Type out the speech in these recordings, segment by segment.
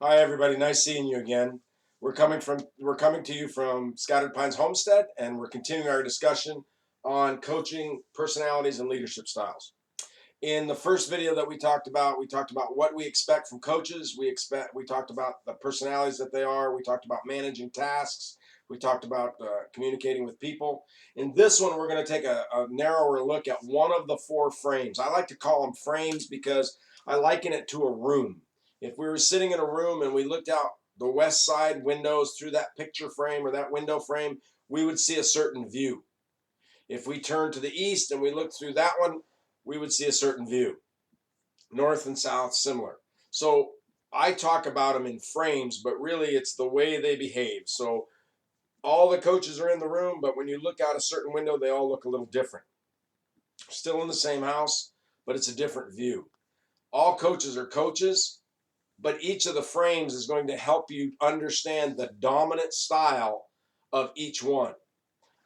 Hi everybody, nice seeing you again. We're coming to you from Scattered Pines Homestead, and we're continuing our discussion on coaching personalities and leadership styles. In the first video that we talked about what we expect from coaches. We talked about the personalities that they are. We talked about managing tasks. We talked about communicating with people. In this one, we're going to take a narrower look at one of the four frames. I like to call them frames because I liken it to a room. If we were sitting in a room and we looked out the west side windows through that picture frame or that window frame, we would see a certain view. If we turned to the east and we looked through that one, we would see a certain view. North and south, similar. So I talk about them in frames, but really it's the way they behave. So all the coaches are in the room, but when you look out a certain window, they all look a little different. Still in the same house, but it's a different view. All coaches are coaches, but each of the frames is going to help you understand the dominant style of each one.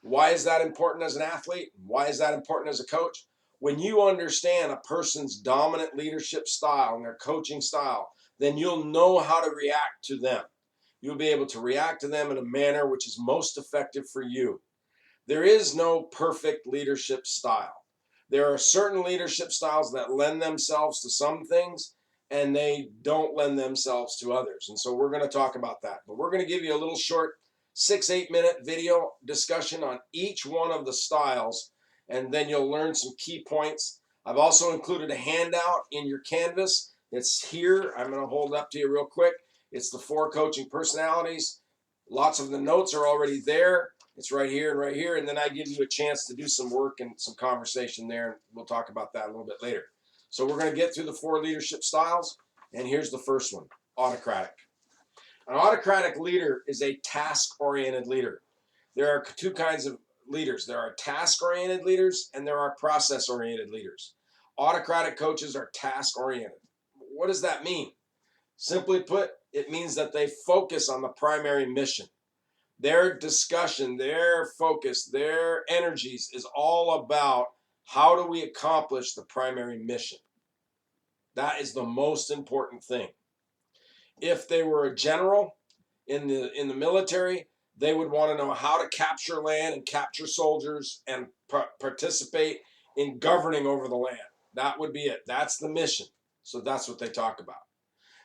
Why is that important as an athlete? Why is that important as a coach? When you understand a person's dominant leadership style and their coaching style, then you'll know how to react to them. You'll be able to react to them in a manner which is most effective for you. There is no perfect leadership style. There are certain leadership styles that lend themselves to some things and they don't lend themselves to others. And so we're going to talk about that. But we're going to give you a little short 6-8 minute video discussion on each one of the styles, and then you'll learn some key points. I've also included a handout in your canvas. It's here. I'm going to hold it up to you real quick. It's the four coaching personalities. Lots of the notes are already there. It's right here and right here. And then I give you a chance to do some work and some conversation there. And we'll talk about that a little bit later. So we're going to get through the four leadership styles. And here's the first one, autocratic. An autocratic leader is a task-oriented leader. There are two kinds of leaders. There are task-oriented leaders and there are process-oriented leaders. Autocratic coaches are task-oriented. What does that mean? Simply put, it means that they focus on the primary mission. Their discussion, their focus, their energies is all about how do we accomplish the primary mission. That is the most important thing. If they were a general in the military, they would want to know how to capture land and capture soldiers and participate in governing over the land. That would be it. That's the mission. So that's what they talk about.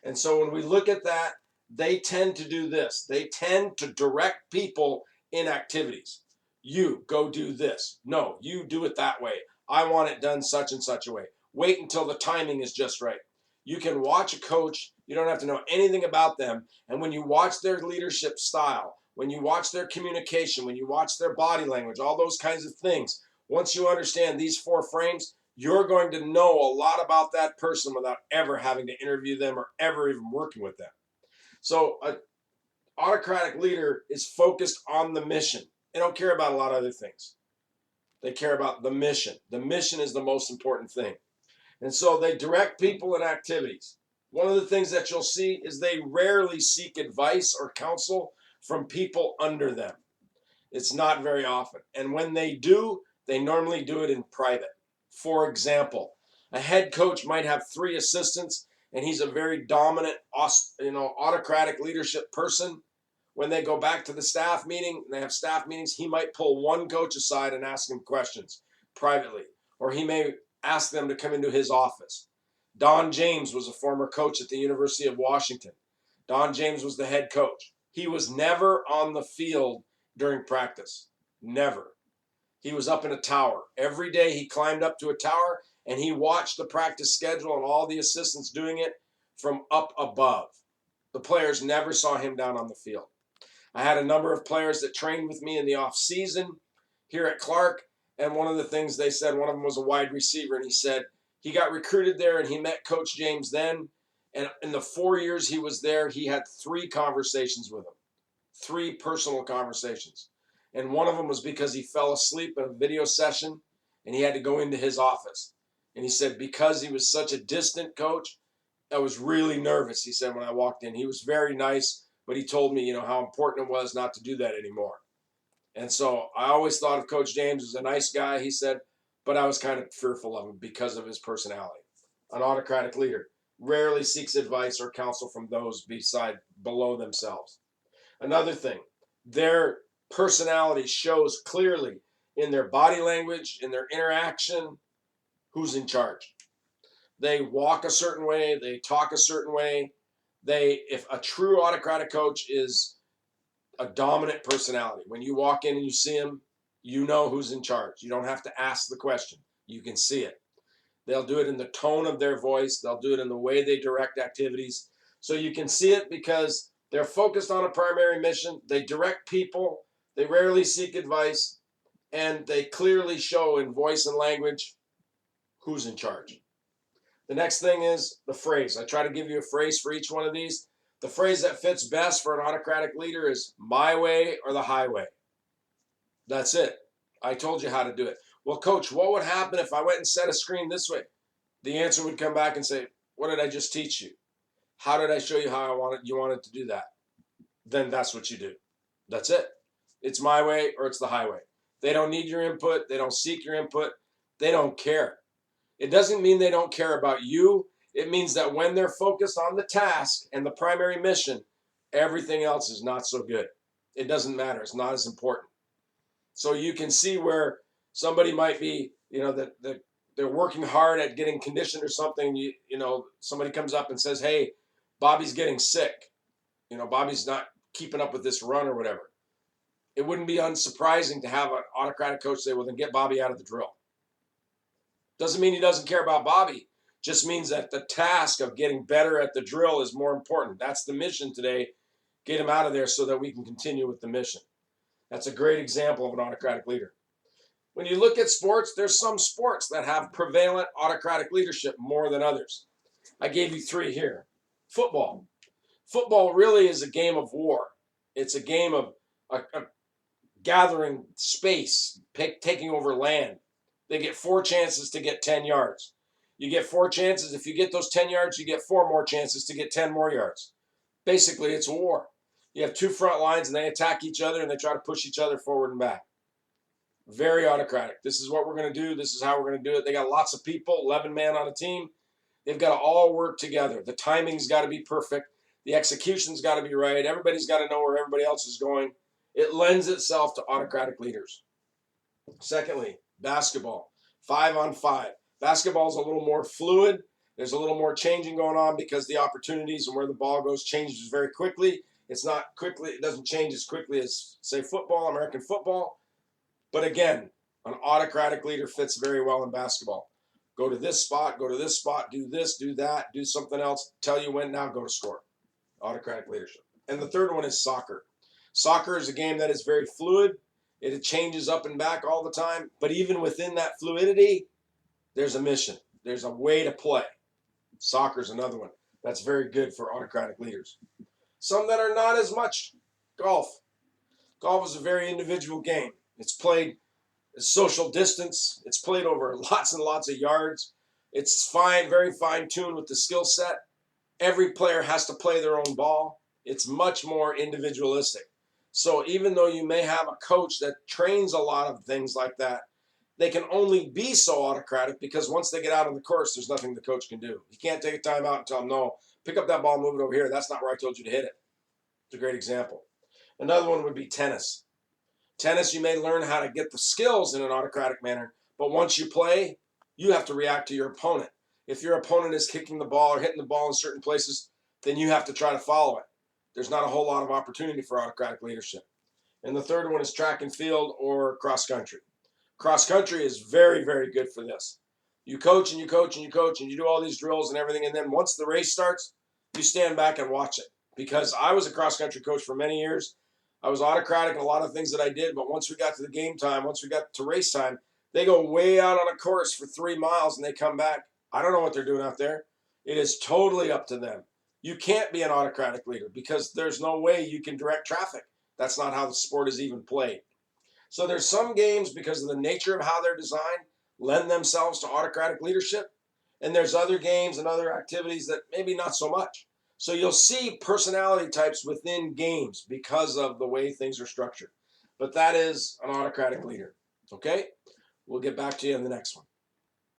And so when we look at that, they tend to do this. They tend to direct people in activities. You go do this. No, you do it that way. I want it done such and such a way. Wait until the timing is just right. You can watch a coach. You don't have to know anything about them. And when you watch their leadership style, when you watch their communication, when you watch their body language, all those kinds of things, once you understand these four frames, you're going to know a lot about that person without ever having to interview them or ever even working with them. So an autocratic leader is focused on the mission. They don't care about a lot of other things. They care about the mission. The mission is the most important thing. And so they direct people and activities. One of the things that you'll see is they rarely seek advice or counsel from people under them. It's not very often. And when they do, they normally do it in private. For example, a head coach might have 3 assistants and he's a very dominant, autocratic leadership person. When they go back to the staff meeting, they have staff meetings, he might pull one coach aside and ask him questions privately, or he may ask them to come into his office. Don James was a former coach at the University of Washington. Don James was the head coach. He was never on the field during practice. Never. He was up in a tower. Every day he climbed up to a tower and he watched the practice schedule and all the assistants doing it from up above. The players never saw him down on the field. I had a number of players that trained with me in the off season here at Clark, and one of the things they said, one of them was a wide receiver, and he said he got recruited there and he met Coach James then, and in the 4 years he was there, he had 3 conversations with him, 3 personal conversations. And one of them was because he fell asleep in a video session and he had to go into his office. And he said, because he was such a distant coach, I was really nervous, he said, when I walked in. He was very nice, but he told me, how important it was not to do that anymore. And so I always thought of Coach James as a nice guy, he said, but I was kind of fearful of him because of his personality. An autocratic leader. rarely seeks advice or counsel from those below themselves. Another thing, their personality shows clearly in their body language, in their interaction, who's in charge. They walk a certain way, they talk a certain way. If a true autocratic coach is a dominant personality, when you walk in and you see him, you know who's in charge. You don't have to ask the question. You can see it. They'll do it in the tone of their voice. They'll do it in the way they direct activities. So you can see it because they're focused on a primary mission. They direct people. They rarely seek advice. And they clearly show in voice and language who's in charge. The next thing is the phrase. I try to give you a phrase for each one of these. The phrase that fits best for an autocratic leader is my way or the highway. That's it. I told you how to do it. Well, coach, what would happen if I went and set a screen this way? The answer would come back and say, what did I just teach you? How did I show you how you wanted to do that? Then that's what you do. That's it. It's my way or it's the highway. They don't need your input. They don't seek your input. They don't care. It doesn't mean they don't care about you. It means that when they're focused on the task and the primary mission, everything else is not so good. It doesn't matter. It's not as important. So you can see where somebody might be, that they're working hard at getting conditioned or something. Somebody comes up and says, hey, Bobby's getting sick. Bobby's not keeping up with this run or whatever. It wouldn't be unsurprising to have an autocratic coach say, well, then get Bobby out of the drill. Doesn't mean he doesn't care about Bobby. Just means that the task of getting better at the drill is more important. That's the mission today. Get him out of there so that we can continue with the mission. That's a great example of an autocratic leader. When you look at sports, there's some sports that have prevalent autocratic leadership more than others. I gave you 3 here. Football. Football really is a game of war. It's a game of a gathering space, taking over land. They get 4 chances to get 10 yards. You get 4 chances. If you get those 10 yards, you get 4 more chances to get 10 more yards. Basically, it's a war. You have 2 front lines, and they attack each other, and they try to push each other forward and back. Very autocratic. This is what we're going to do. This is how we're going to do it. They got lots of people, 11 men on a team. They've got to all work together. The timing's got to be perfect. The execution's got to be right. Everybody's got to know where everybody else is going. It lends itself to autocratic leaders. Secondly, basketball, 5-on-5. Basketball is a little more fluid. There's a little more changing going on because the opportunities and where the ball goes changes very quickly. It doesn't change as quickly as, say, football, American football. But again, an autocratic leader fits very well in basketball. Go to this spot, do this, do that, do something else, tell you when, now go to score. Autocratic leadership. And the third one is soccer. Soccer is a game that is very fluid. It changes up and back all the time. But even within that fluidity, there's a mission. There's a way to play. Soccer is another one that's very good for autocratic leaders. Some that are not as much. Golf. Golf is a very individual game. It's played social distance. It's played over lots and lots of yards. It's very fine-tuned with the skill set. Every player has to play their own ball. It's much more individualistic. So even though you may have a coach that trains a lot of things like that, they can only be so autocratic because once they get out on the course, there's nothing the coach can do. You can't take a time out and tell them, no, pick up that ball, move it over here. That's not where I told you to hit it. It's a great example. Another one would be tennis. Tennis, you may learn how to get the skills in an autocratic manner, but once you play, you have to react to your opponent. If your opponent is kicking the ball or hitting the ball in certain places, then you have to try to follow it. There's not a whole lot of opportunity for autocratic leadership. And the third one is track and field or cross country. Cross country is very, very good for this. You coach and you coach and you coach and you do all these drills and everything, and then once the race starts, you stand back and watch it. Because I was a cross country coach for many years. I was autocratic in a lot of things that I did, but once we got to the game time, once we got to race time, they go way out on a course for 3 miles and they come back. I don't know what they're doing out there. It is totally up to them. You can't be an autocratic leader because there's no way you can direct traffic. That's not how the sport is even played. So there's some games, because of the nature of how they're designed, lend themselves to autocratic leadership. And there's other games and other activities that maybe not so much. So you'll see personality types within games because of the way things are structured. But that is an autocratic leader. Okay? We'll get back to you in the next one.